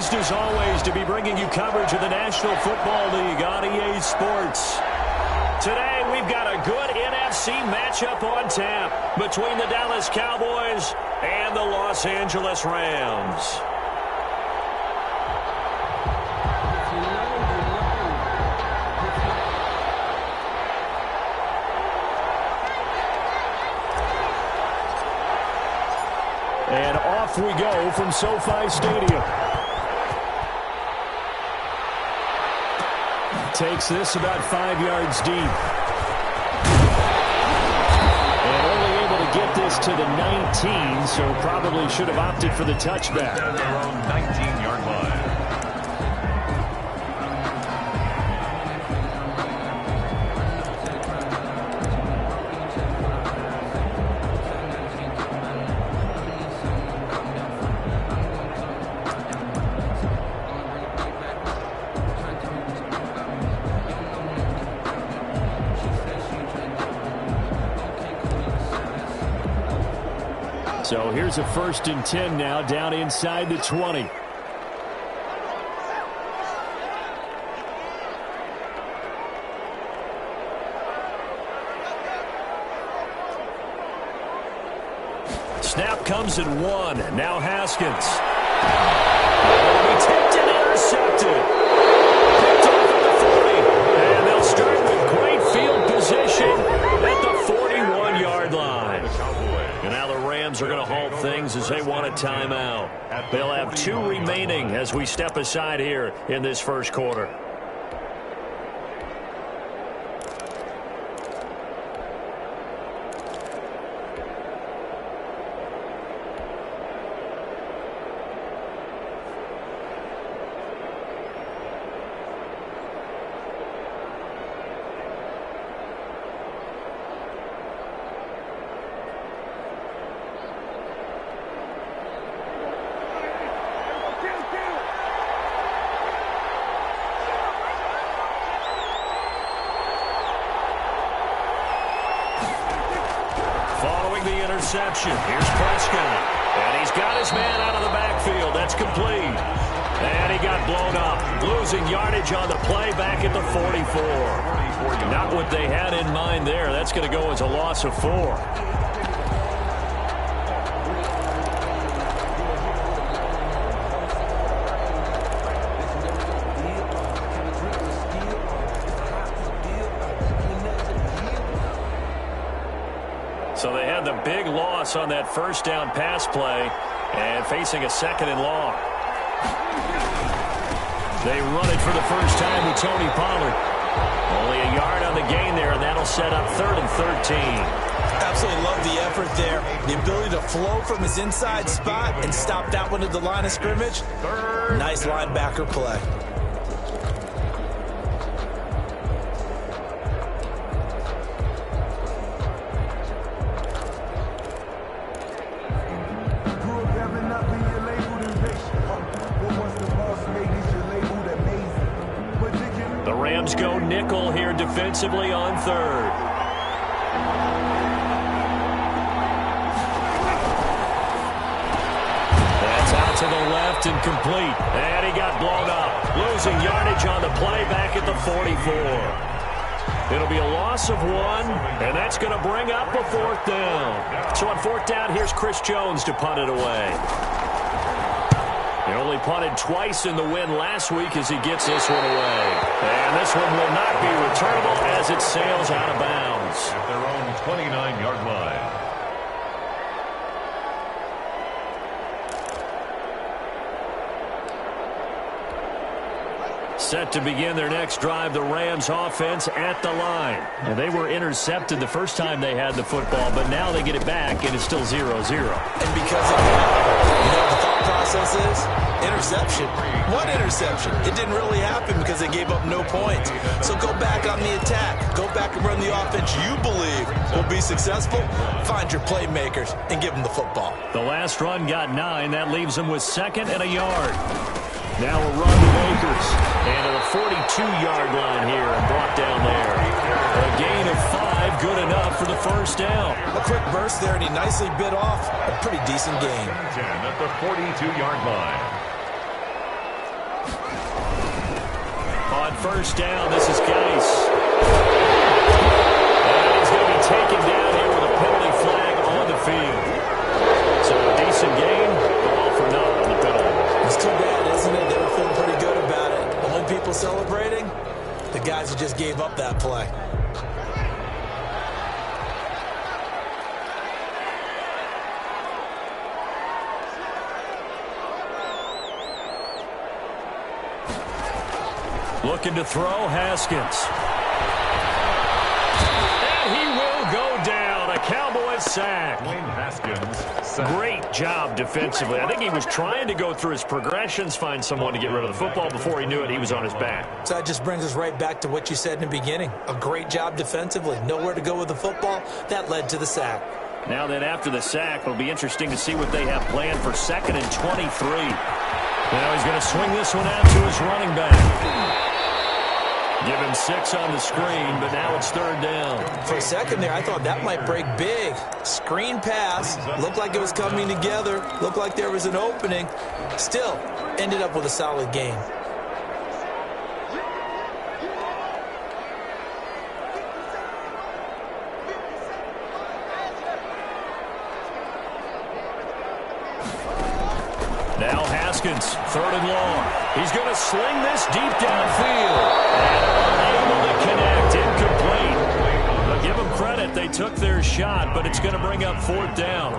Pleased as always to be bringing you coverage of the National Football League on EA Sports. Today we've got a good NFC matchup on tap between the Dallas Cowboys and the Los Angeles Rams. And off we go from SoFi Stadium. Takes this about 5 yards deep. And only able to get this to the 19, so probably should have opted for the touchback. Down their own 19-yard line. So here's a 1st and 10 now, down inside the 20. Snap comes at 1. Now Haskins. He tipped and intercepted. Picked off at the 40. And they'll start with great field position at the 41-yard line. And now the Rams are going to halt things as they want a timeout. They'll have 2 remaining as we step aside here in this first quarter. Interception. Here's Prescott. And he's got his man out of the backfield. That's complete. And he got blown up. Losing yardage on the play back at the 44. Not what they had in mind there. That's going to go as a loss of 4. So they had the big loss on that 1st down pass play and facing a 2nd and long. They run it for the first time with Tony Pollard. Only a yard on the gain there, and that'll set up 3rd and 13. Absolutely love the effort there. The ability to flow from his inside spot and stop that one at the line of scrimmage. Nice linebacker play. Go nickel here defensively on 3rd. That's out to the left and complete. And he got blown up. Losing yardage on the play back at the 44. It'll be a loss of 1, and that's going to bring up a 4th down. So on 4th down, here's Chris Jones to punt it away. He only punted twice in the win last week as he gets this one away. And this one will not be returnable as it sails out of bounds. At their own 29-yard line. Set to begin their next drive, the Rams offense at the line. And they were intercepted the first time they had the football, but now they get it back, and it's still 0-0. And because of that, you know what the thought process is? Interception. What interception? It didn't really happen because they gave up no points. So go back on the attack. Go back and run the offense you believe will be successful. Find your playmakers and give them the football. The last run got 9. That leaves them with 2nd and a yard. Now a run to Akers. And to the 42-yard line here and brought down there. A gain of 5, good enough for the 1st down. A quick burst there, and he nicely bit off a pretty decent gain. 10 at the 42-yard line. first down. This is Geis. And he's going to be taken down here with a penalty flag on the field. So a decent game, but all for naught on the penalty. It's too bad, isn't it? They were feeling pretty good about it. The home people celebrating, the guys who just gave up that play. Looking to throw, Haskins. And he will go down. A Cowboys sack. Great job defensively. I think he was trying to go through his progressions, find someone to get rid of the football. Before he knew it, he was on his back. So that just brings us right back to what you said in the beginning. A great job defensively. Nowhere to go with the football. That led to the sack. Now then, after the sack, it'll be interesting to see what they have planned for 2nd and 23. Now he's going to swing this one out to his running back. Give him 6 on the screen, but now it's 3rd down. For a second there, I thought that might break big. Screen pass. Looked like it was coming together. Looked like there was an opening. Still, ended up with a solid game. Now Haskins, 3rd and long. He's going to sling this deep downfield. And unable to connect, incomplete. But give them credit, they took their shot, but it's going to bring up 4th down.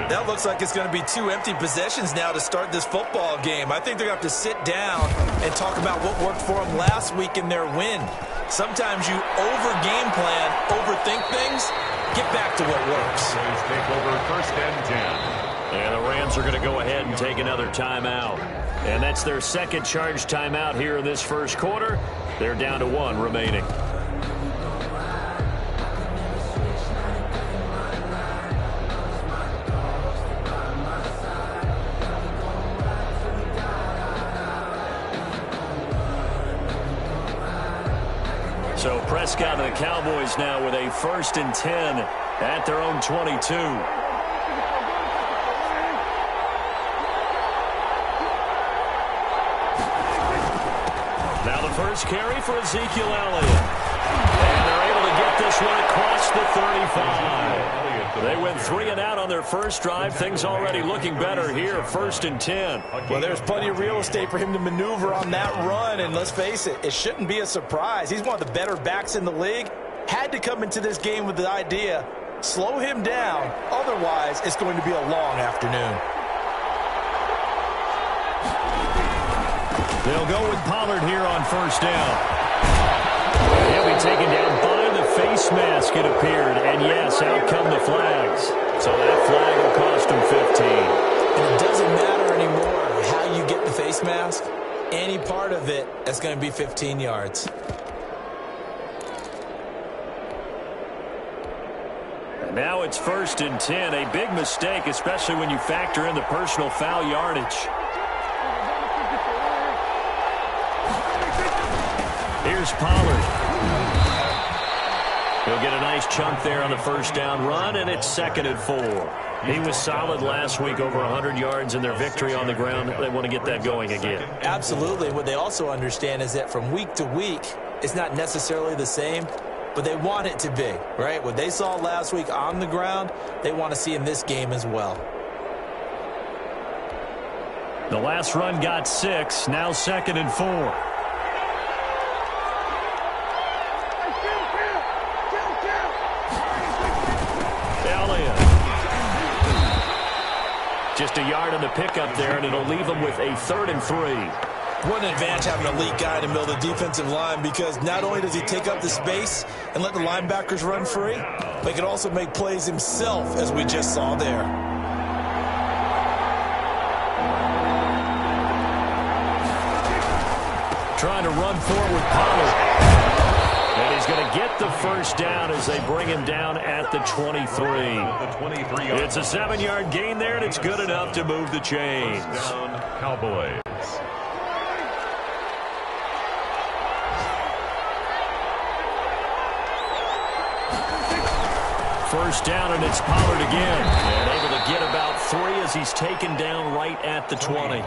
That looks like it's going to be 2 empty possessions now to start this football game. I think they're going to have to sit down and talk about what worked for them last week in their win. Sometimes you over-game plan, overthink things, get back to what works. Take over 1st and 10. And the Rams are going to go ahead and take another timeout. And that's their 2nd charge timeout here in this 1st quarter. They're down to 1 remaining. So Prescott and the Cowboys now with a 1st and 10 at their own 22. First carry for Ezekiel Elliott. And they're able to get this one across the 35. They went 3 and out on their first drive. Things already looking better here. 1st and 10. Well, there's plenty of real estate for him to maneuver on that run. And let's face it, it shouldn't be a surprise. He's one of the better backs in the league. Had to come into this game with the idea, slow him down. Otherwise, it's going to be a long afternoon. They'll go with Pollard here on 1st down. He'll be taken down by the face mask, it appeared. And yes, out come the flags. So that flag will cost him 15. And it doesn't matter anymore how you get the face mask. Any part of it, that's going to be 15 yards. And now it's 1st and 10. A big mistake, especially when you factor in the personal foul yardage. Here's Pollard. He'll get a nice chunk there on the 1st down run, and it's 2nd and 4. He was solid last week, over 100 yards in their victory on the ground. They want to get that going again. Absolutely. What they also understand is that from week to week, it's not necessarily the same, but they want it to be, right? What they saw last week on the ground, they want to see in this game as well. The last run got 6, now 2nd and 4. Just a yard on the pickup there, and it'll leave them with a 3rd and 3. What an advantage having an elite guy in the middle of the defensive line, because not only does he take up the space and let the linebackers run free, but he can also make plays himself, as we just saw there. Trying to run forward with Pollard. And he's going to get the 1st down as they bring him down at the 23. It's a 7-yard gain there, and it's good enough to move the chains. Cowboys. first down, and it's Pollard again. And able to get about 3 as he's taken down right at the 20.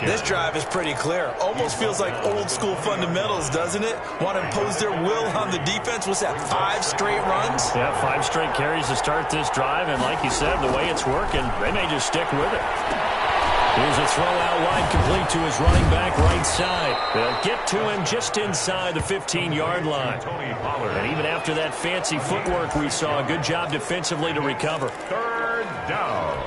This drive is pretty clear. Almost feels like old school fundamentals, doesn't it? Want to impose their will on the defense. What's that, 5 straight runs? Yeah, 5 straight carries to start this drive. And like you said, the way it's working, they may just stick with it. Here's a throw out wide, complete to his running back right side. They'll get to him just inside the 15-yard line. And even after that fancy footwork we saw, a good job defensively to recover. Third down.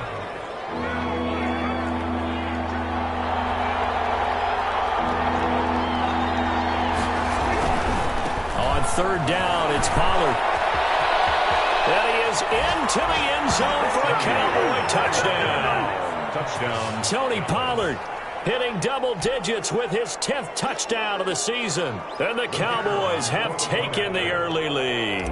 On third down, it's Pollard. And he is into the end zone for a Cowboy touchdown. Touchdown. Tony Pollard hitting double digits with his 10th touchdown of the season. And the Cowboys have taken the early lead.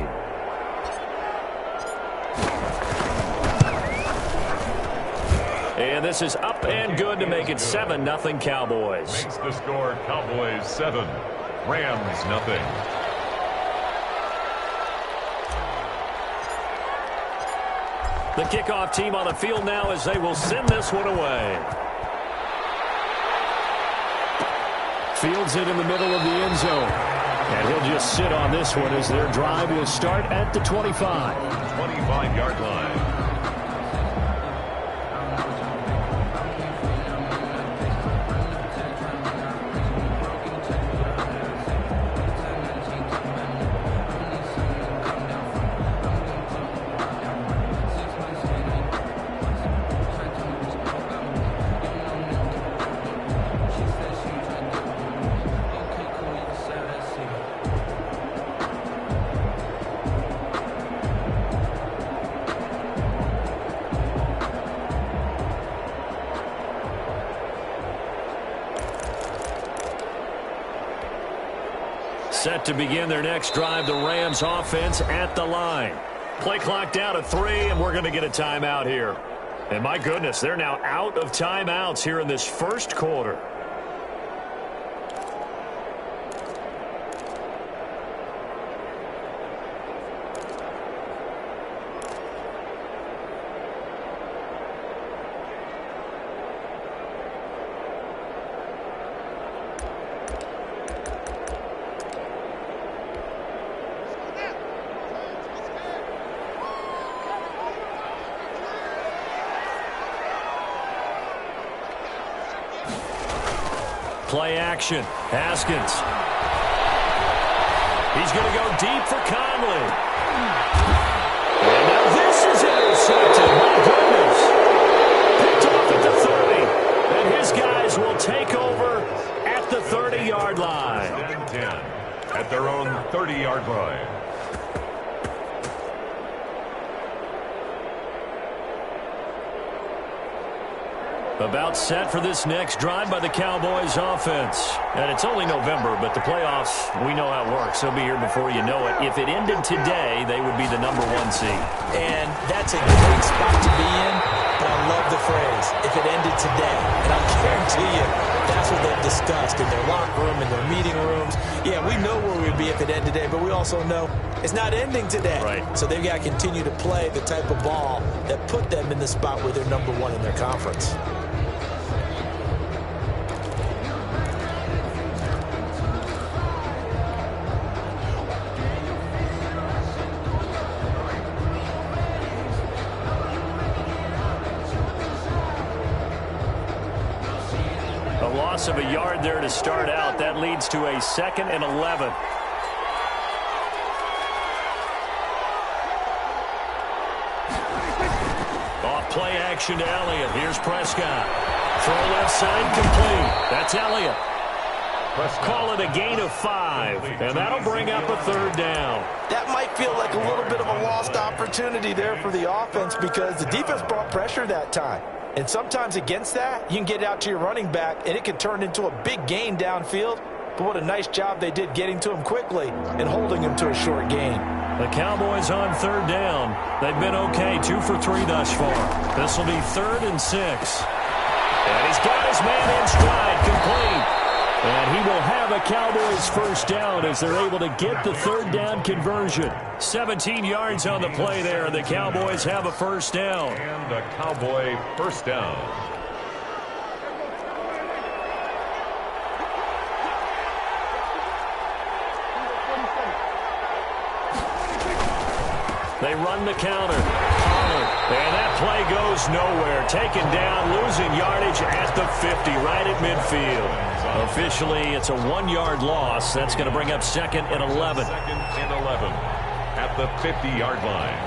And this is up and good to make it 7-0 Cowboys. Makes the score Cowboys 7, Rams nothing. The kickoff team on the field now as they will send this one away. Fields it in the middle of the end zone. And he'll just sit on this one as their drive will start at the 25. 25-yard line. Set to begin their next drive, the Rams offense at the line. Play clock down to 3, and we're going to get a timeout here. And my goodness, they're now out of timeouts here in this first quarter. Play action. Haskins. He's going to go deep for Conley. And now this is intercepted. My goodness. Picked off at the 30. And his guys will take over at the 30-yard line. 10 at their own 30-yard line. About set for this next drive by the Cowboys offense. And it's only November, but the playoffs, we know how it works. They'll be here before you know it. If it ended today, they would be the #1 seed. And that's a great spot to be in, but I love the phrase, if it ended today. And I guarantee you, that's what they've discussed in their locker room, in their meeting rooms. Yeah, we know where we'd be if it ended today, but we also know it's not ending today. Right. So they've got to continue to play the type of ball that put them in the spot where they're #1 in their conference. Of a yard there to start out. That leads to a 2nd and 11. Off play action to Elliott. Here's Prescott. Throw left side complete. That's Elliott. Call it a gain of 5, and that'll bring up a 3rd down. That might feel like a little bit of a lost opportunity there for the offense because the defense brought pressure that time. And sometimes against that, you can get out to your running back, and it can turn into a big gain downfield. But what a nice job they did getting to him quickly and holding him to a short gain. The Cowboys on 3rd down. They've been okay, 2 for 3 thus far. This will be 3rd and 6. And he's got his man in stride, complete. And he will have a Cowboys first down as they're able to get the third down conversion. 17 yards on the play there, and the Cowboys have a first down. And a Cowboy first down. They run the counter. And that play goes nowhere. Taken down, losing yardage at the 50, right at midfield. Officially, it's a 1-yard loss. That's going to bring up 2nd and 11. 2nd and 11 at the 50-yard line.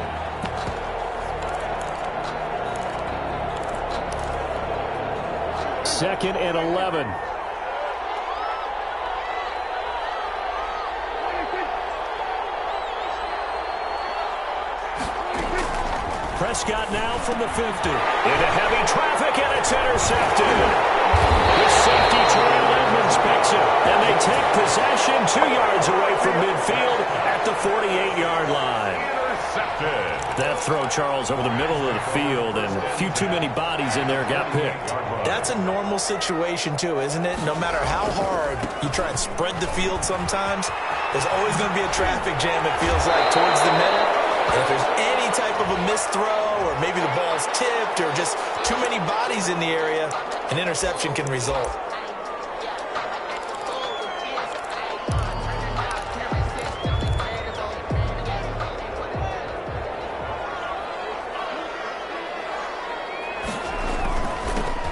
Second and 11. Prescott now from the 50. Into heavy traffic, and it's intercepted. The safety Terrell Edmonds picks it, and they take possession 2 yards away from midfield at the 48-yard line. Intercepted. That throw, Charles, over the middle of the field, and a few too many bodies in there got picked. That's a normal situation, too, isn't it? No matter how hard you try and spread the field sometimes, there's always going to be a traffic jam, it feels like, towards the middle. And if there's any type of a missed throw, or maybe the ball's tipped, or just too many bodies in the area, an interception can result.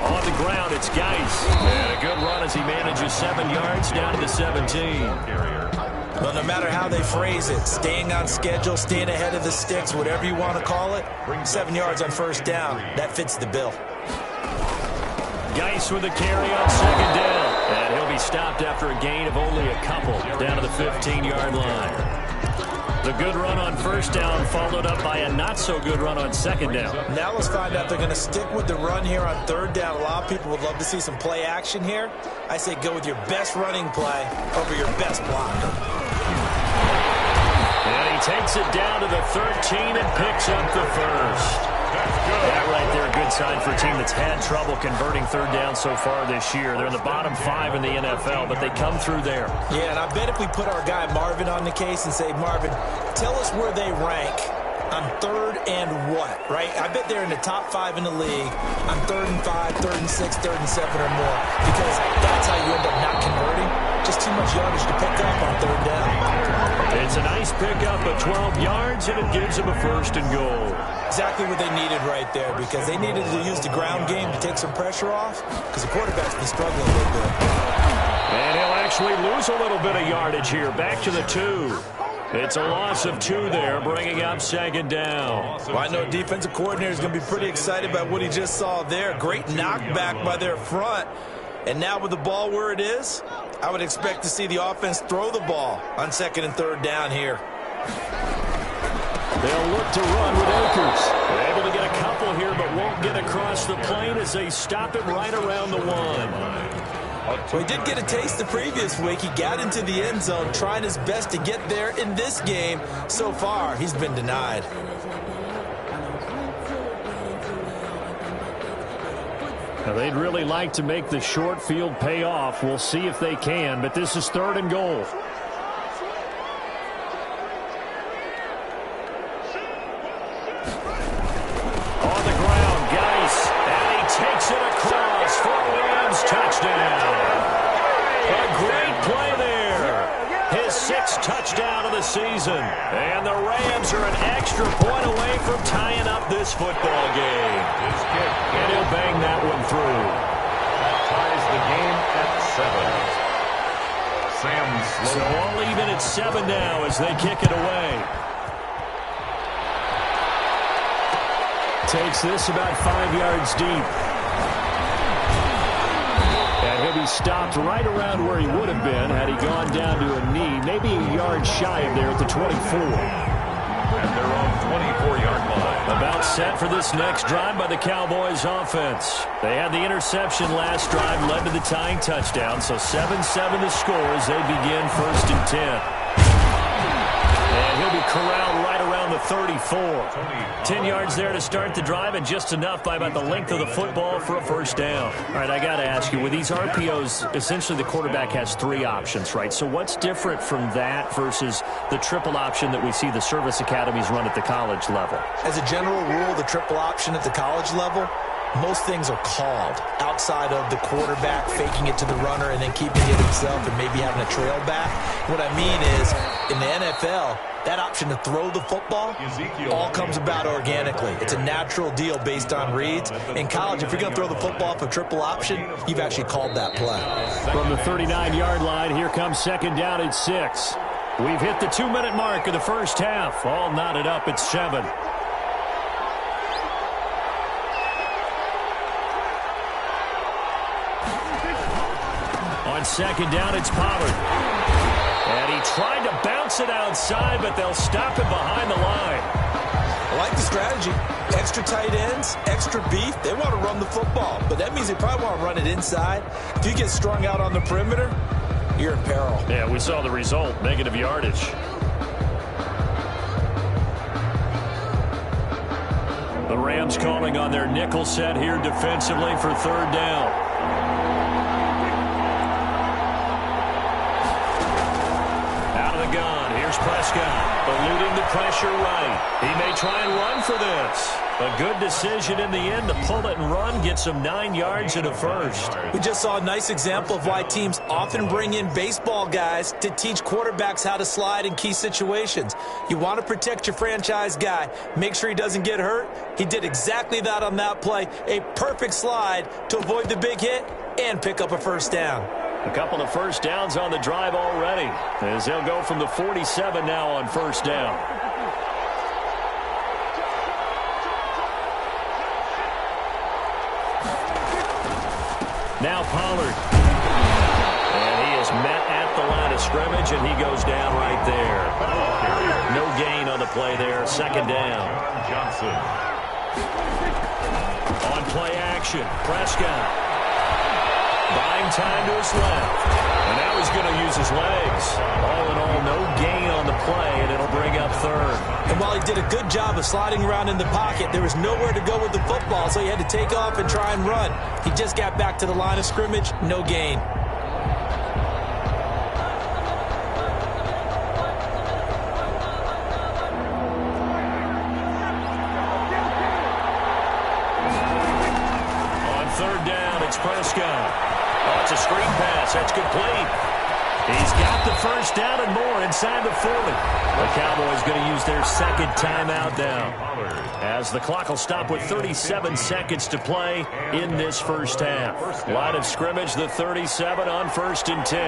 On the ground, it's Geis. And a good run as he manages 7 yards down to the 17. Well, no matter how they phrase it, staying on schedule, staying ahead of the sticks, whatever you want to call it, 7 yards on first down, that fits the bill. Geis with a carry on 2nd down. And he'll be stopped after a gain of only a couple down to the 15-yard line. The good run on first down followed up by a not-so-good run on 2nd down. Now let's find out if they're going to stick with the run here on 3rd down. A lot of people would love to see some play action here. I say go with your best running play over your best blocker. And he takes it down to the 13 and picks up the first. That right there, a good sign for a team that's had trouble converting 3rd down so far this year. They're in the bottom 5 in the NFL, but they come through there. Yeah, and I bet if we put our guy Marvin on the case and say, Marvin, tell us where they rank on 3rd and what, right? I bet they're in the top 5 in the league on 3rd and 5, 3rd and 6, 3rd and 7 or more, because that's how you end up not converting. Just too much yardage to pick up on 3rd down. It's a nice pickup of 12 yards, and it gives them a 1st and goal. Exactly what they needed right there, because they needed to use the ground game to take some pressure off, because the quarterback's been struggling a little bit. And he'll actually lose a little bit of yardage here, back to the 2. It's a loss of 2 there, bringing up 2nd down. Well, I know defensive coordinator is going to be pretty excited about what he just saw there. Great knockback by their front. And now with the ball where it is, I would expect to see the offense throw the ball on 2nd and 3rd down here. They'll look to run with Akers. They're able to get a couple here, but won't get across the plane as they stop it right around the 1. Well, he did get a taste the previous week. He got into the end zone, trying his best to get there in this game. So far, he's been denied. Now, they'd really like to make the short field pay off. We'll see if they can, but this is 3rd and goal. On the ground, Geis, and he takes it across for a Rams touchdown. A great play there. His 6th touchdown of the season. And the Rams are an extra point away from tying up this football game. And he'll bang that one through. That ties the game at 7. Sam slow. So all even at 7 now as they kick it away. Takes this about 5 yards deep. And he'll be stopped right around where he would have been had he gone down to a knee, maybe a yard shy of there at the 24. At their own 24-yard line. About set for this next drive by the Cowboys offense. They had the interception last drive, led to the tying touchdown, so 7-7 the score as they begin 1st and 10. And he'll be corralled right around the 34. 10 yards there to start the drive, and just enough by about the length of the football for a first down. All right, I got to ask you, with these RPOs, essentially the quarterback has 3 options, right? So what's different from that versus the triple option that we see the service academies run at the college level? As a general rule, the triple option at the college level, most things are called outside of the quarterback faking it to the runner and then keeping it himself and maybe having a trail back. What I mean is, in the NFL, that option to throw the football all comes about organically. It's a natural deal based on reads. In college, if you're going to throw the football off a triple option, you've actually called that play. From the 39-yard line, here comes second down at 6. We've hit the 2-minute mark of the first half. All knotted up at 7. On second down, it's Pollard. And he tried to bounce it outside, but they'll stop him behind the line. I like the strategy. Extra tight ends, extra beef. They want to run the football, but that means they probably want to run it inside. If you get strung out on the perimeter, you're in peril. Yeah, we saw the result, negative yardage. The Rams calling on their nickel set here defensively for third down. Gun. Here's Prescott, eluding the pressure right. He may try and run for this. A good decision in the end to pull it and run, get some 9 yards and a first. We just saw a nice example of why teams often bring in baseball guys to teach quarterbacks how to slide in key situations. You want to protect your franchise guy. Make sure he doesn't get hurt. He did exactly that on that play. A perfect slide to avoid the big hit and pick up a first down. A couple of first downs on the drive already, as they'll go from the 47 now on first down. Now Pollard. And he is met at the line of scrimmage, and he goes down right there. No gain on the play there. Second down. Johnson. On play action, Prescott. Buying time to his left. And now he's going to use his legs. All in all, no gain on the play, and it'll bring up third. And while he did a good job of sliding around in the pocket, there was nowhere to go with the football, so he had to take off and try and run. He just got back to the line of scrimmage, no gain. On third down, it's Prescott. Oh, it's a screen pass. That's complete. He's got the first down and more inside the 40. The Cowboys going to use their second timeout now, as the clock will stop with 37 seconds to play in this first half. Line of scrimmage, the 37 on 1st and 10.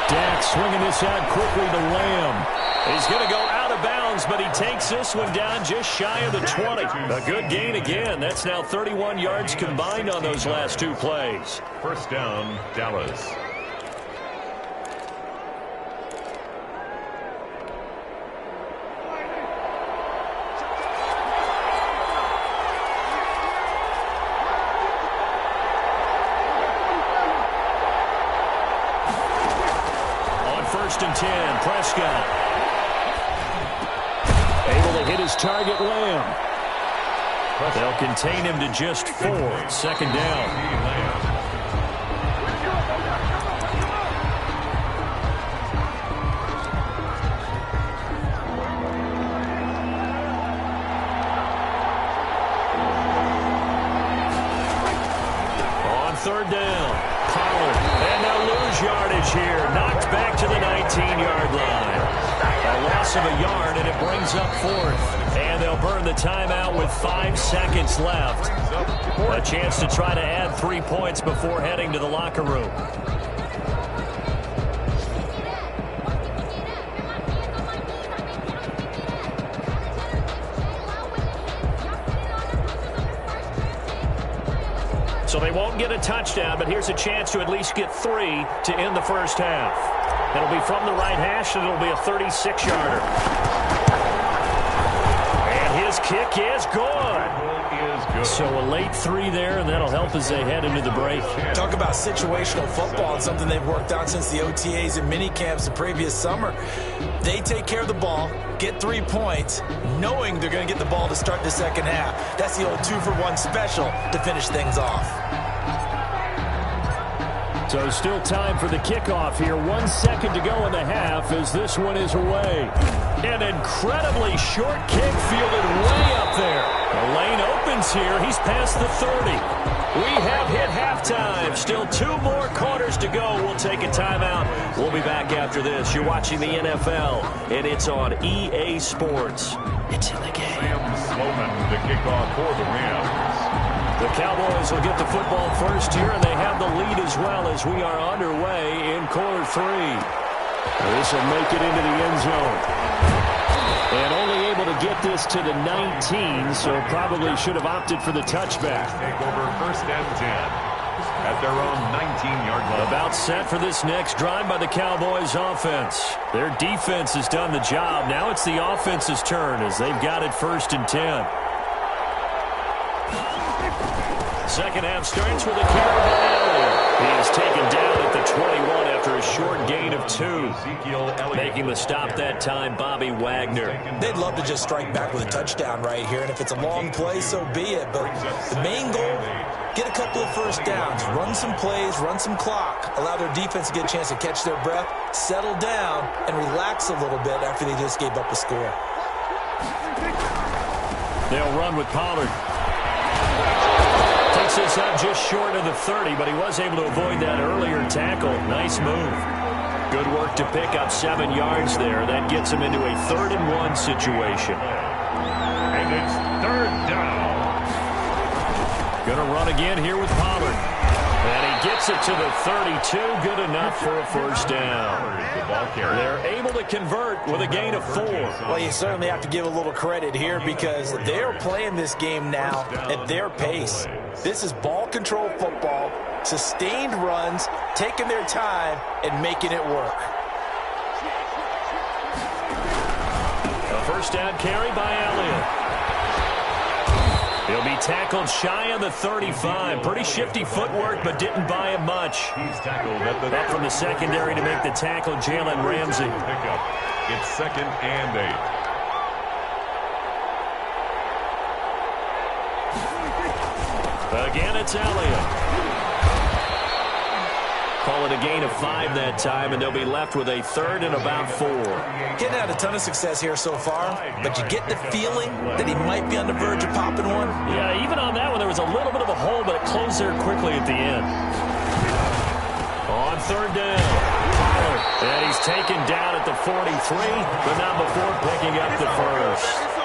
Dak swinging this out quickly to Lamb. He's going to go out of bounds, but he takes this one down just shy of the 20. A good gain again. That's now 31 yards combined on those last 2 plays. First down, Dallas. On 1st and 10, Prescott. Able to hit his target, Lamb. They'll contain him to just 4. Second down. On third down, Pollard. And they'll lose yardage here. Knocked back to the 19-yard line. A loss of a yard, and it brings up 4th. And they'll burn the timeout with 5 seconds left. A chance to try to add 3 points before heading to the locker room. So they won't get a touchdown, but here's a chance to at least get 3 to end the first half. It'll be from the right hash, and it'll be a 36-yarder. And his kick is good. is good. So a late 3 there, and that'll help as they head into the break. Talk about situational football and something they've worked on since the OTAs and mini camps the previous summer. They take care of the ball, get 3 points, knowing they're going to get the ball to start the second half. That's the old 2-for-1 special to finish things off. So still time for the kickoff here. 1 second to go in the half as this one is away. An incredibly short kick fielded way up there. The lane opens here. He's past the 30. We have hit halftime. Still 2 more quarters to go. We'll take a timeout. We'll be back after this. You're watching the NFL, and it's on EA Sports. It's in the game. Sam Sloman to kick off for the Rams. The Cowboys will get the football first here, and they have the lead as well as we are underway in quarter 3. This will make it into the end zone. And only able to get this to the 19, so probably should have opted for the touchback. Take over 1st and 10 at their own 19-yard line. About set for this next drive by the Cowboys offense. Their defense has done the job. Now it's the offense's turn as they've got it 1st and 10. Second half starts with a carry by Elliott. He is taken down at the 21 after a short gain of 2. Making the stop that time, Bobby Wagner. They'd love to just strike back with a touchdown right here, and if it's a long play, so be it. But the main goal, get a couple of first downs, run some plays, run some clock, allow their defense to get a chance to catch their breath, settle down, and relax a little bit after they just gave up a score. They'll run with Pollard. Takes this up just short of the 30, but he was able to avoid that earlier tackle. Nice move. Good work to pick up 7 yards there. That gets him into a 3rd and 1 situation. And it's 3rd down. Going to run again here with Pollard. And he gets it to the 32. Good enough for a first down. They're able to convert with a gain of 4. Well, you certainly have to give a little credit here because they're playing this game now at their pace. This is ball control football, sustained runs, taking their time, and making it work. A first down carry by Elliott. He'll be tackled shy of the 35. Pretty shifty footwork, but didn't buy him much. He's tackled at the Up from the secondary to make the tackle, Jalen Ramsey. Pickup. It's 2nd and 8. Again, it's Elliott. Call it a gain of 5 that time, and they'll be left with a 3rd and about 4. Getting had a ton of success here so far, but you get the feeling that he might be on the verge of popping one. Yeah, even on that one, there was a little bit of a hole, but it closed there quickly at the end. On 3rd down, Pollard. And he's taken down at the 43, but not before picking up the first.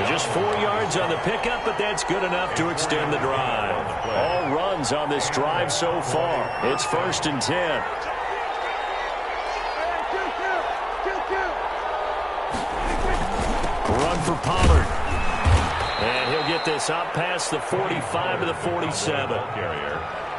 Just 4 yards on the pickup, but that's good enough to extend the drive. All runs on this drive so far. It's 1st and 10. Run for Pollard. And he'll get this up past the 45 to the 47.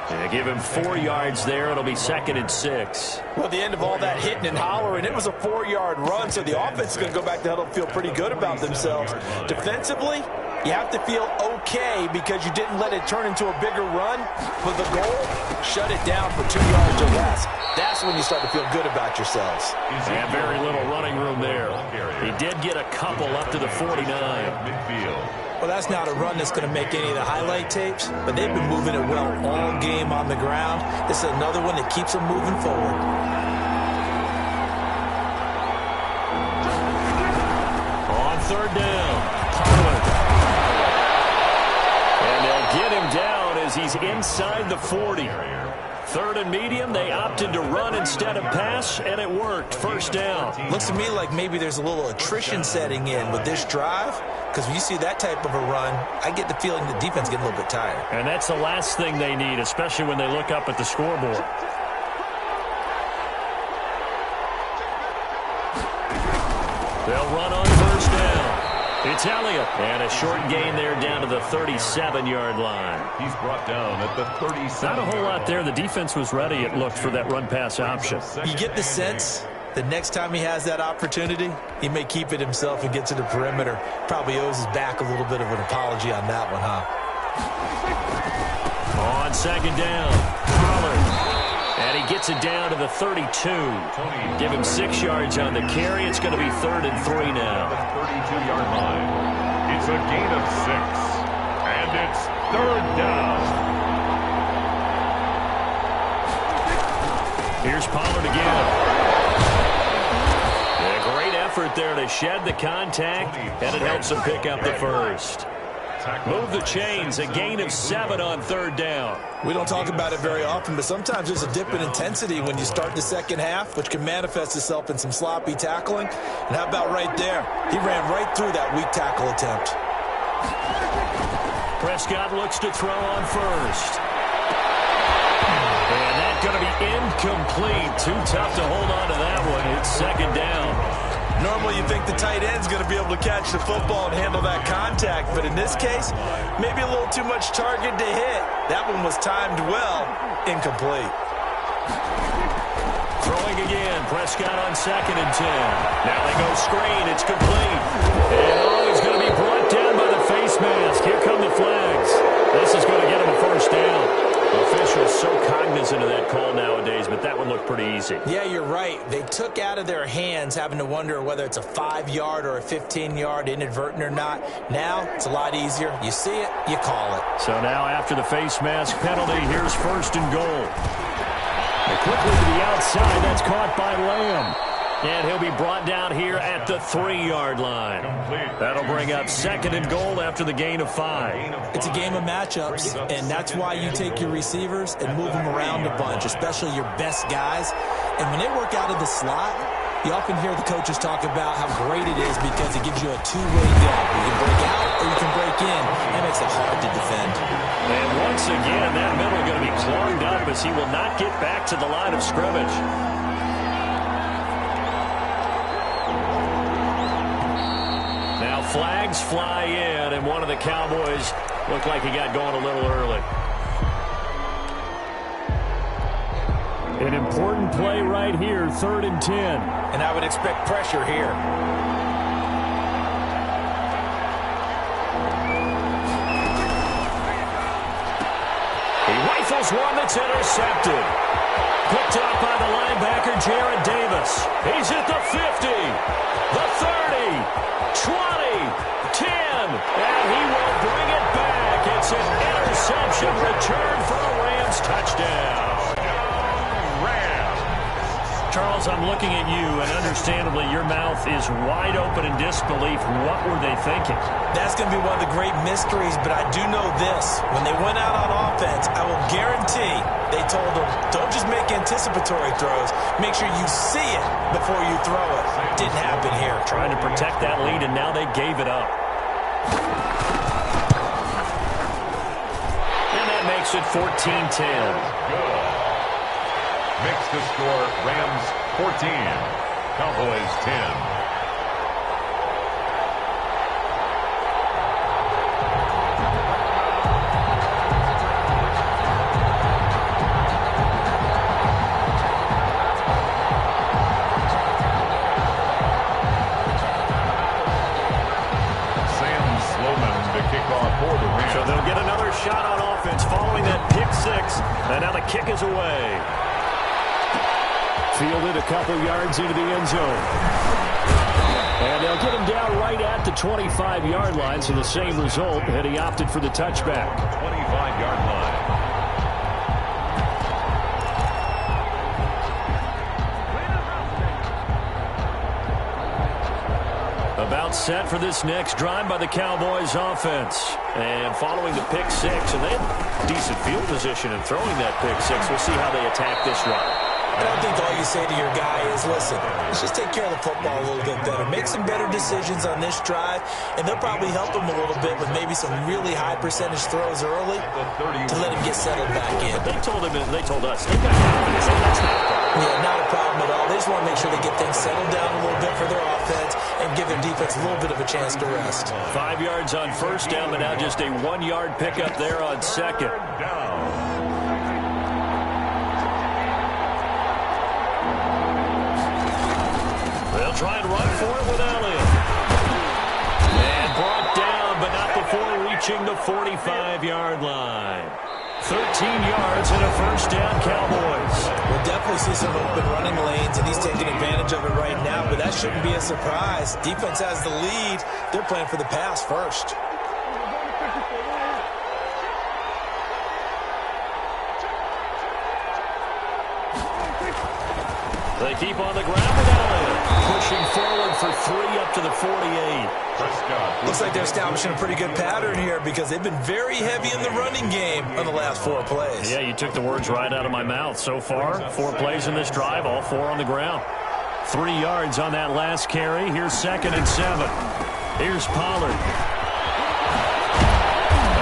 Yeah, give him 4 yards there. It'll be 2nd and 6. Well, at the end of all that hitting and hollering, it was a 4-yard run, so the offense is going to go back to huddle and feel pretty good about themselves. Defensively, you have to feel okay because you didn't let it turn into a bigger run. But the goal, shut it down for 2 yards or less. That's when you start to feel good about yourselves. And very little running room there. He did get a couple up to the 49. Midfield. Well, that's not a run that's going to make any of the highlight tapes, but they've been moving it well all game on the ground. This is another one that keeps them moving forward. On 3rd down, Pollard. And they'll get him down as he's inside the 40. 3rd and medium, they opted to run instead of pass, and it worked. First down. Looks to me like maybe there's a little attrition setting in with this drive, because when you see that type of a run, I get the feeling the defense getting a little bit tired. And that's the last thing they need, especially when they look up at the scoreboard. They'll run on first down. It's Elliott. And a short gain there down to the 37-yard line. He's brought down at the 37. Not a whole lot there. The defense was ready, it looked, for that run-pass option. You get the sense the next time he has that opportunity, he may keep it himself and get to the perimeter. Probably owes his back a little bit of an apology on that one, huh? On second down, Pollard. And he gets it down to the 32. Give him 6 yards on the carry. It's going to be 3rd and 3 now. 32-yard line. It's a gain of 6. And it's 3rd down. Here's Pollard again. A great effort there to shed the contact, and it helps him pick up the first. Move the chains, a gain of 7 on 3rd down. We don't talk about it very often, but sometimes there's a dip in intensity when you start the second half, which can manifest itself in some sloppy tackling. And how about right there? He ran right through that weak tackle attempt. Prescott looks to throw on first. And that's going to be incomplete. Too tough to hold on to that one. It's 2nd down. Normally you think the tight end's going to be able to catch the football and handle that contact, but in this case, maybe a little too much target to hit. That one was timed well, incomplete. Throwing again, Prescott on 2nd and 10. Now they go screen, it's complete. And he's going to be brought down by the face mask. Here come the flags. This is going to get him a first down. Officials so cognizant of that call nowadays, but that one looked pretty easy. Yeah, you're right. They took out of their hands having to wonder whether it's a 5-yard or a 15-yard inadvertent or not. Now, it's a lot easier. You see it, you call it. So now after the face mask penalty, here's 1st and goal. And quickly to the outside, that's caught by Lamb. And he'll be brought down here at the 3-yard line. That'll bring up 2nd and goal after the gain of 5. It's a game of matchups, and that's why you take your receivers and move them around a bunch, especially your best guys. And when they work out of the slot, you often hear the coaches talk about how great it is because it gives you a two-way go. You can break out or you can break in. That makes it hard to defend. And once again, that middle going to be clogged up as he will not get back to the line of scrimmage. Flags fly in, and one of the Cowboys looked like he got going a little early. An important play right here, 3rd and 10. And I would expect pressure here. He rifles one that's intercepted. Picked up by the linebacker, Jared Davis. He's at the 50, the 30, 20. 10, and he will bring it back. It's an interception return for a Rams touchdown. Charles, I'm looking at you, and understandably, your mouth is wide open in disbelief. What were they thinking? That's going to be one of the great mysteries, but I do know this. When they went out on offense, I will guarantee they told them, don't just make anticipatory throws. Make sure you see it before you throw it. Didn't happen here. Trying to protect that lead, and now they gave it up. And that makes it 14-10. Makes the score Rams 14, Cowboys 10. So they'll get another shot on offense following that pick 6. And now the kick is away. Fielded a couple yards into the end zone. And they'll get him down right at the 25-yard line, so the same result, and he opted for the touchback. 25-yard line. About set for this next drive by the Cowboys offense. And following the pick 6, and they had decent field position in throwing that pick 6. We'll see how they attack this run. I don't think all you say to your guy is, listen, let's just take care of the football a little bit better. Make some better decisions on this drive, and they'll probably help him a little bit with maybe some really high percentage throws early to let him get settled back in. They told us, they got confidence, and that's not a problem. Yeah, not a problem at all. They just want to make sure they get things settled down a little bit for their offense and give their defense a little bit of a chance to rest. 5 yards on first down, but now just a 1-yard pickup there on second. They'll try and run for it with Elliott. And brought down, but not before approaching the 45-yard line. 13 yards and a first down, Cowboys. We'll definitely see some open running lanes, and he's taking advantage of it right now, but that shouldn't be a surprise. Defense has the lead. They're playing for the pass first. They keep on the ground with Elliott, pushing forward for 3 up to the 48. Looks like they're establishing a pretty good pattern here because they've been very heavy in the running game on the last 4 plays. Yeah, you took the words right out of my mouth. So far, 4 plays in this drive, all 4 on the ground. 3 yards on that last carry. Here's 2nd and 7. Here's Pollard.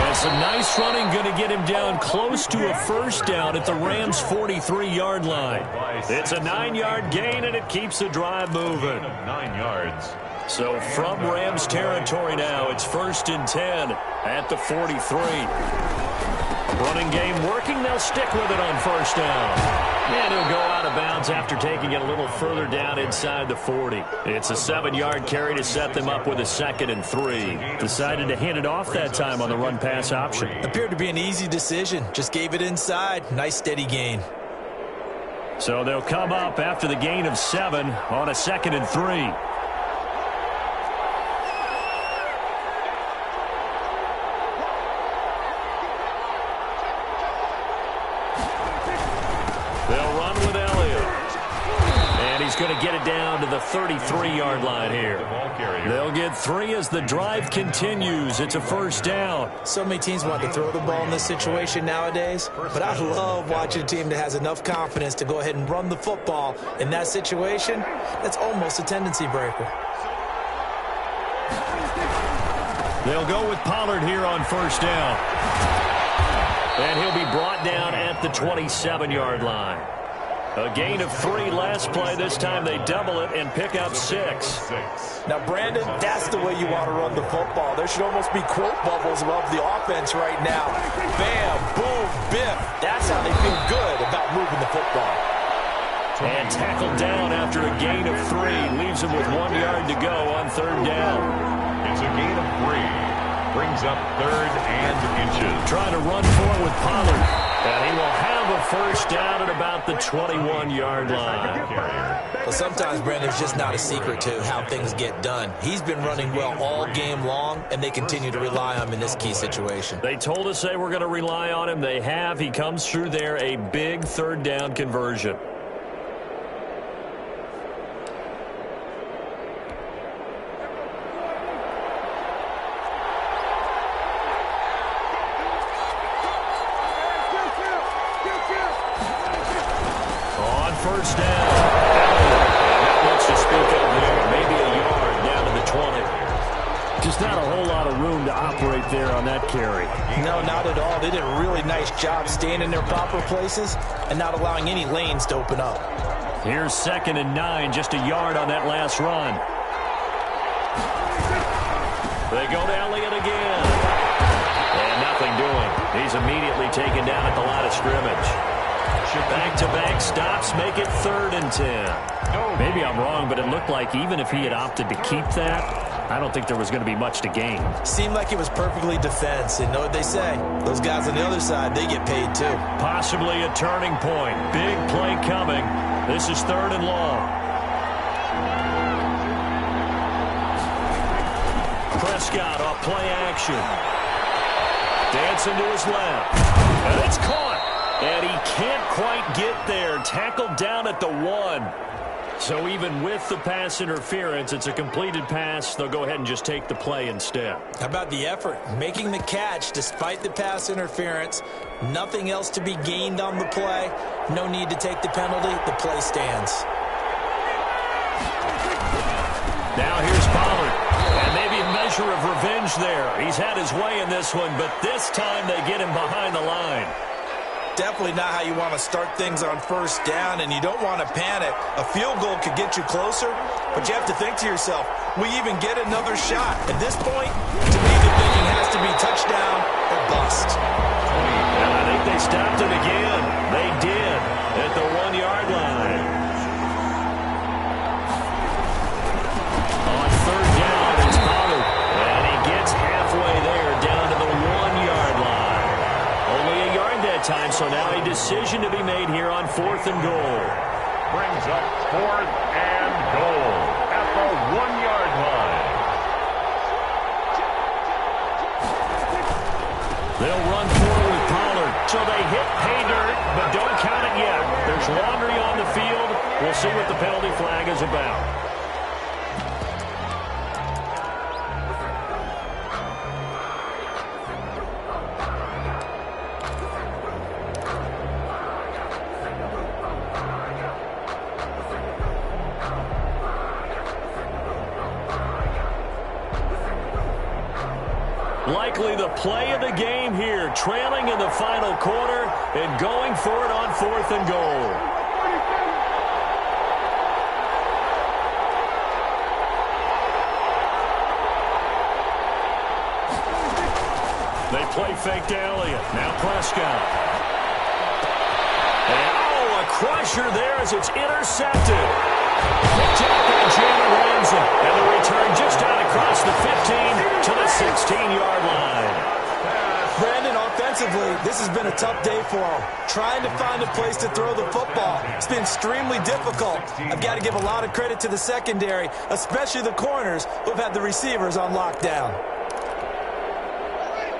And some nice running, going to get him down close to a first down at the Rams' 43-yard line. It's a 9-yard gain, and it keeps the drive moving. 9 yards. So from Rams territory now, it's 1st and 10 at the 43. Running game working. They'll stick with it on first down. And he'll go out of bounds after taking it a little further down inside the 40. It's a 7-yard carry to set them up with a 2nd and 3. Decided to hand it off that time on the run-pass option. Appeared to be an easy decision. Just gave it inside. Nice steady gain. So they'll come up after the gain of 7 on a 2nd and 3. Going to get it down to the 33-yard line here. They'll get 3 as the drive continues. It's a first down. So many teams want to throw the ball in this situation nowadays, but I love watching a team that has enough confidence to go ahead and run the football. In that situation, that's almost a tendency breaker. They'll go with Pollard here on first down. And he'll be brought down at the 27-yard line. A gain of 3 last play. This time they double it and pick up 6. Now, Brandon, that's the way you want to run the football. There should almost be quote bubbles above the offense right now. Bam, boom, biff. That's how they feel good about moving the football. And tackled down after a gain of 3. Leaves him with 1 yard to go on 3rd down. It's a gain of 3. Brings up 3rd and inches. Trying to run for it with Pollard. And he will have a first down at about the 21-yard line. Well, sometimes, Brandon, it's just not a secret to how things get done. He's been running well all game long, and they continue to rely on him in this key situation. They told us they were going to rely on him. They have. He comes through there, a big 3rd down conversion. First down. Not much to speak of there. Maybe a yard down to the 20. Just not a whole lot of room to operate there on that carry. No, not at all. They did a really nice job staying in their proper places and not allowing any lanes to open up. Here's 2nd and 9, just a yard on that last run. They go to Elliott again. And nothing doing. He's immediately taken down at the line of scrimmage. Back-to-back stops make it 3rd and 10. Maybe I'm wrong, but it looked like even if he had opted to keep that, I don't think there was going to be much to gain. Seemed like it was perfectly defense. And know what they say? Those guys on the other side, they get paid too. Possibly a turning point. Big play coming. This is 3rd and long. Prescott off play action. Dancing to his left. And it's caught. And he can't quite get there. Tackled down at the 1. So even with the pass interference, it's a completed pass. They'll go ahead and just take the play instead. How about the effort? Making the catch despite the pass interference. Nothing else to be gained on the play. No need to take the penalty. The play stands. Now here's Pollard. And maybe a measure of revenge there. He's had his way in this one, but this time they get him behind the line. Definitely not how you want to start things on first down, and you don't want to panic. A field goal could get you closer, but you have to think to yourself, we even get another shot. At this point, to me, the thinking has to be touchdown or bust. And I think they stopped it again. They did at the 1-yard line. On 3rd down, it's Pollard, and he gets halfway there down to the 1. 4th and goal. Brings up 4th and goal at the 1-yard line. They'll run forward with Pollard. So they hit pay dirt, but don't count it yet. There's laundry on the field. We'll see what the penalty flag is about. Likely the play of the game here, trailing in the final quarter and going for it on 4th and goal. They play fake to Elliott. Now Prescott. And, a crusher there as it's intercepted. Picked up by Jalen Ramsey. And the return just out across the 15 to the 16-yard line. Brandon, offensively, this has been a tough day for him. Trying to find a place to throw the football. It's been extremely difficult. I've got to give a lot of credit to the secondary, especially the corners who've had the receivers on lockdown.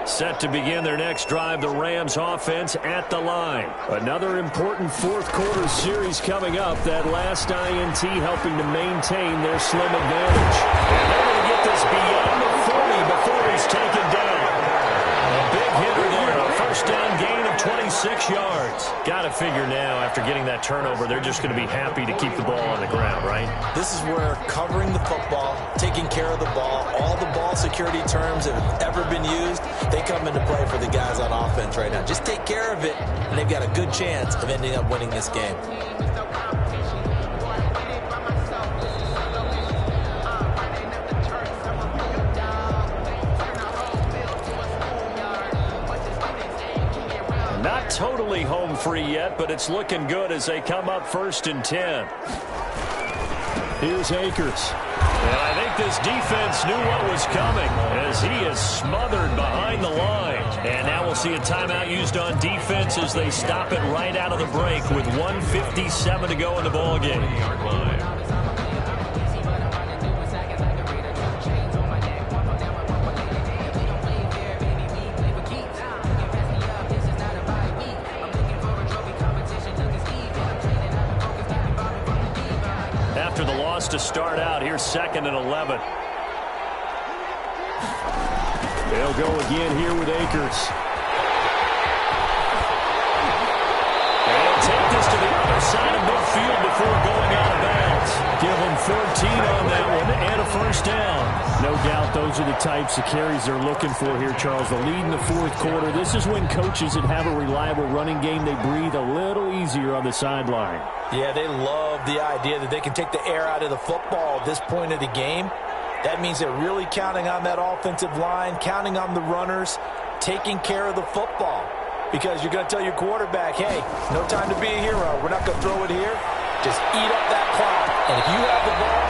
Set to begin their next drive, the Rams offense at the line. Another important 4th quarter series coming up. That last INT helping to maintain their slim advantage. And they're going to get this beyond the 40 before he's taken down. A big hitter there, a first down gain of 26 yards. Got to figure now, after getting that turnover, they're just going to be happy to keep the ball on the ground, right? This is where covering the football, taking care of the ball, all the ball security terms that have ever been used, they come into play for the guys on offense right now. Just take care of it, and they've got a good chance of ending up winning this game. Not totally home free yet, but it's looking good as they come up 1st and 10. Here's Akers. And I think this defense knew what was coming as he is smothered behind the line. And now we'll see a timeout used on defense as they stop it right out of the break with 1:57 to go in the ballgame. After the loss to start out, here's 2nd and 11. They'll go again here with Akers. They'll take this to the other side of midfield before going out of bounds. Give them 14 on that one and a first down. No doubt those are the types of carries they're looking for here, Charles. The lead in the 4th quarter. This is when coaches that have a reliable running game, they breathe a little easier on the sideline. Yeah, they love the idea that they can take the air out of the football at this point of the game. That means they're really counting on that offensive line, counting on the runners, taking care of the football. Because you're going to tell your quarterback, hey, no time to be a hero. We're not going to throw it here. Just eat up that clock. And if you have the ball,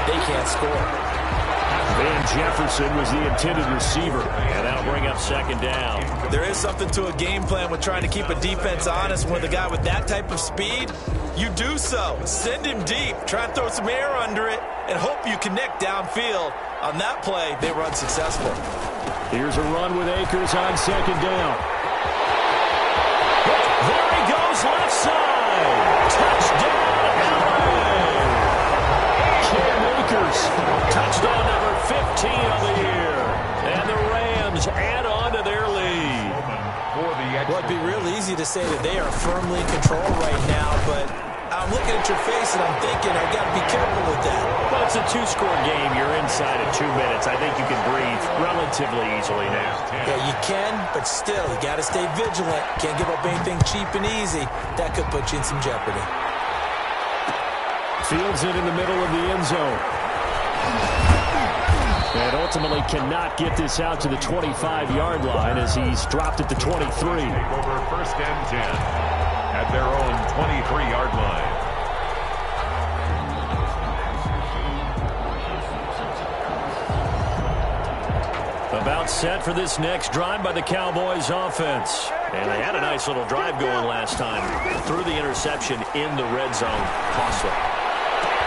they can't score. Van Jefferson was the intended receiver, and that'll bring up 2nd down. There is something to a game plan with trying to keep a defense honest. With a guy with that type of speed, you do so. Send him deep. Try and throw some air under it and hope you connect downfield. On that play, they were unsuccessful. Here's a run with Akers on 2nd down. There he goes, left side. Touchdown, LA. Cam Akers, touchdown number 15 of the year. And the Rams add on to their lead. Well, it'd be real easy to say that they are firmly in control right now, but I'm looking at your face and I'm thinking I've got to be careful with that. Well, it's a 2-score game. You're inside of 2 minutes. I think you can breathe relatively easily now. Yeah, you can, but still, you got to stay vigilant. Can't give up anything cheap and easy. That could put you in some jeopardy. Fields it in the middle of the end zone. And ultimately cannot get this out to the 25-yard line as he's dropped at the 23. Take over 1st and 10 at their own 23-yard line. About set for this next drive by the Cowboys offense. And they had a nice little drive going last time. Threw the interception in the red zone. Costly.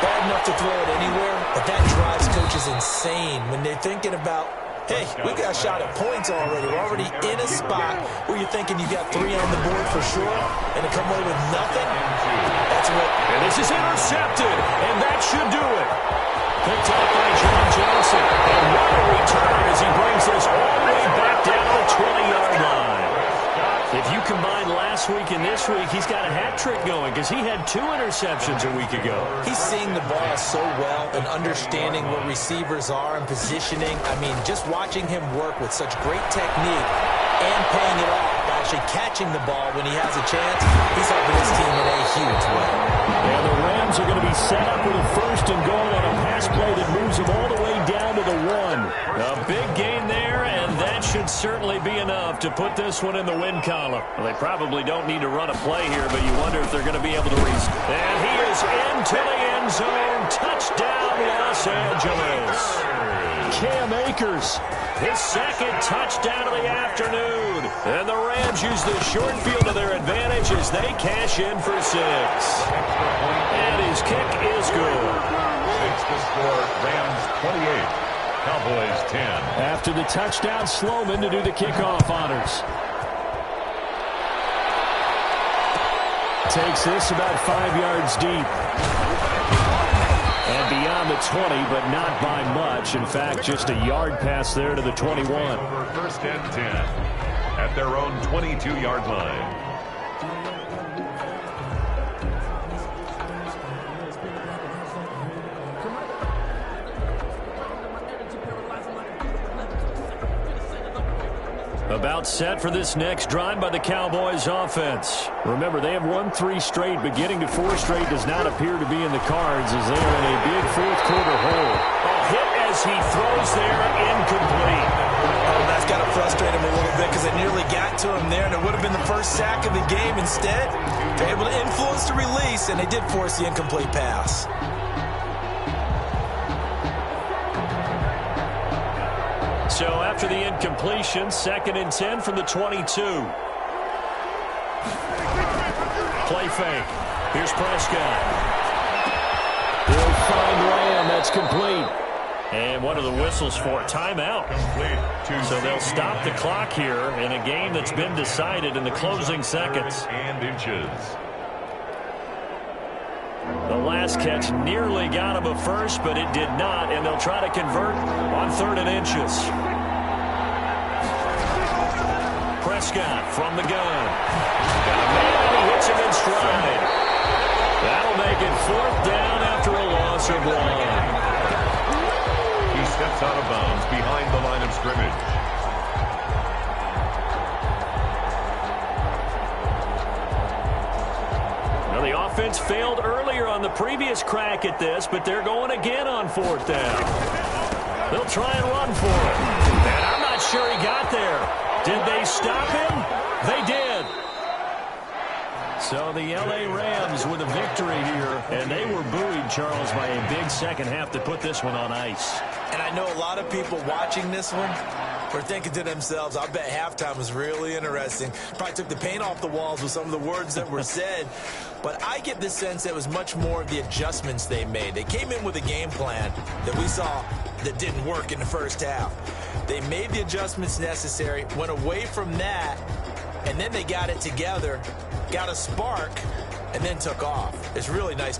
Bad enough to throw it anywhere, but that drives coaches insane when they're thinking about, hey, we've got a shot at points already. We're already in a spot where you're thinking you got 3 on the board for sure, and to come away with nothing, that's what. And this is intercepted, and that should do it. Picked up by John Johnson. And what a return as he brings this all the way back down the 20-yard line. If you combine last week and this week, he's got a hat trick going because he had 2 interceptions a week ago. He's seeing the ball so well and understanding what receivers are and positioning. I mean, just watching him work with such great technique and paying it off by actually catching the ball when he has a chance, he's helping his team in a huge way. And the Rams are going to be set up with a 1st and goal on a pass play that moves them all the way down to the 1. A big gain there, and that should certainly be enough to put this one in the win column. Well, they probably don't need to run a play here, but you wonder if they're going to be able to reach. And he is into the end zone. Touchdown, Los Angeles. Cam Akers, his 2nd touchdown of the afternoon. And the Rams use the short field to their advantage as they cash in for 6. And his kick is good. Makes the score Rams 28. Cowboys 10. After the touchdown, Sloman to do the kickoff honors. Takes this about 5 yards deep. And beyond the 20, but not by much. In fact, just a yard pass there to the 21. Over 1st and 10 at their own 22-yard line. About set for this next drive by the Cowboys offense. Remember, they have won 3 straight, but getting to 4 straight does not appear to be in the cards as they are in a big 4th quarter hole. A hit as he throws there, incomplete. Oh, that's got to frustrate him a little bit because they nearly got to him there, and it would have been the first sack of the game. Instead, they're able to influence the release, and they did force the incomplete pass. So after the incompletion, 2nd and 10 from the 22. Play fake. Here's Prescott. He'll find Lamb. That's complete. And what are the whistles for? Timeout. So they'll stop the clock here in a game that's been decided in the closing seconds. And inches. The last catch nearly got him a first, but it did not, and they'll try to convert on 3rd and inches. Prescott from the gun. Got a man, and he hits him in stride. That'll make it 4th down after a loss of 1. He steps out of bounds behind the line of scrimmage. The offense failed earlier on the previous crack at this, but they're going again on 4th down. They'll try and run for it. And I'm not sure he got there. Did they stop him? They did. So the L.A. Rams with a victory here, and they were buoyed, Charles, by a big second half to put this one on ice. And I know a lot of people watching this one were thinking to themselves, I bet halftime was really interesting. Probably took the paint off the walls with some of the words that were said. But I get the sense that it was much more of the adjustments they made. They came in with a game plan that we saw that didn't work in the first half. They made the adjustments necessary, went away from that, and then they got it together, got a spark, and then took off. It's really nice